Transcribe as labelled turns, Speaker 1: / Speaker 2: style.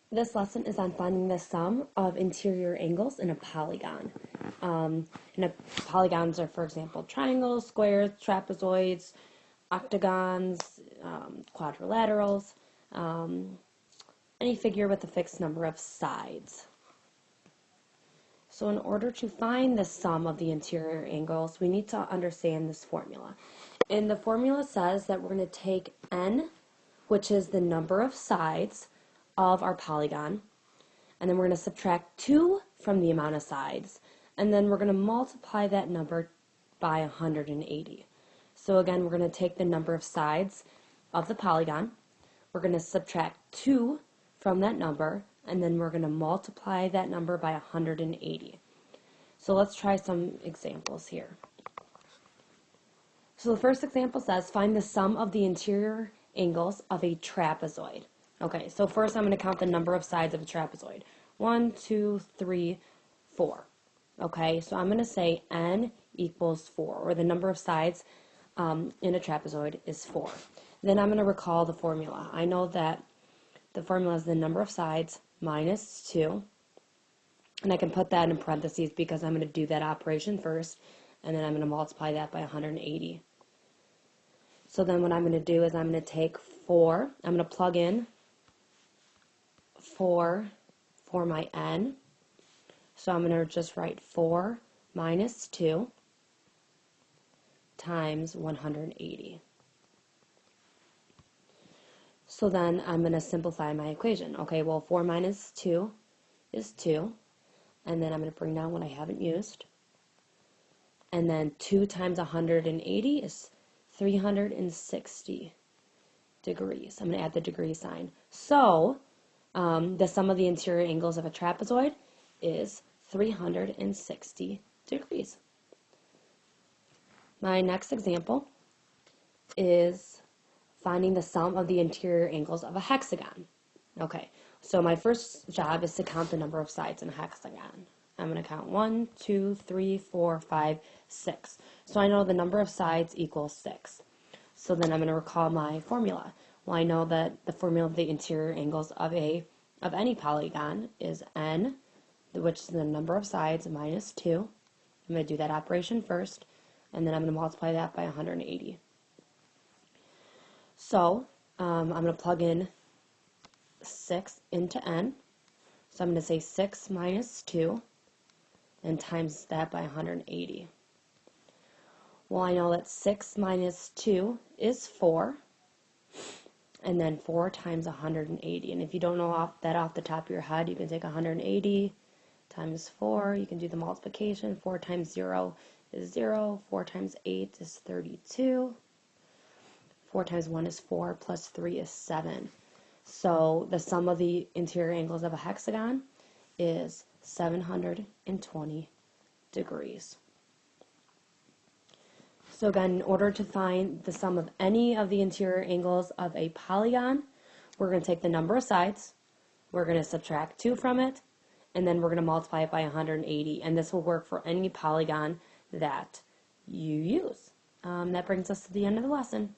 Speaker 1: This lesson is on finding the sum of interior angles in a polygon. Polygons are, for example, triangles, squares, trapezoids, octagons, quadrilaterals, any figure with a fixed number of sides. So in order to find the sum of the interior angles, we need to understand this formula. And the formula says that we're going to take n, which is the number of sides of our polygon, and then we're going to subtract 2 from the amount of sides, and then we're going to multiply that number by 180. So again, we're going to take the number of sides of the polygon, we're going to subtract 2 from that number, and then we're going to multiply that number by 180. So let's try some examples here. So the first example says, find the sum of the interior angles of a trapezoid. Okay, so first I'm going to count the number of sides of a trapezoid. 1, 2, 3, 4. Okay, so I'm going to say n equals 4, or the number of sides in a trapezoid is 4. Then I'm going to recall the formula. I know that the formula is the number of sides minus 2, and I can put that in parentheses because I'm going to do that operation first, and then I'm going to multiply that by 180. So then what I'm going to do is I'm going to take 4, I'm going to plug in 4 for my n. So I'm going to just write 4 minus 2 times 180. So then I'm going to simplify my equation. Okay, well 4 minus 2 is 2. And then I'm going to bring down what I haven't used. And then 2 times 180 is 360 degrees. I'm going to add the degree sign. So the sum of the interior angles of a trapezoid is 360 degrees. My next example is finding the sum of the interior angles of a hexagon. Okay, so my first job is to count the number of sides in a hexagon. I'm going to count 1, 2, 3, 4, 5, 6. So I know the number of sides equals 6. So then I'm going to recall my formula. Well, I know that the formula of the interior angles of any polygon is n, which is the number of sides, minus 2. I'm going to do that operation first, and then I'm going to multiply that by 180. So I'm going to plug in 6 into n. So I'm going to say 6 minus 2 and times that by 180. Well, I know that 6 minus 2 is 4, and then 4 times 180. And if you don't know off the top of your head, you can take 180 times 4. You can do the multiplication. 4 times 0 is 0. 4 times 8 is 32. 4 times 1 is 4, plus 3 is 7. So the sum of the interior angles of a hexagon is 720 degrees. So again, in order to find the sum of any of the interior angles of a polygon, we're going to take the number of sides, we're going to subtract 2 from it, and then we're going to multiply it by 180. And this will work for any polygon that you use. That brings us to the end of the lesson.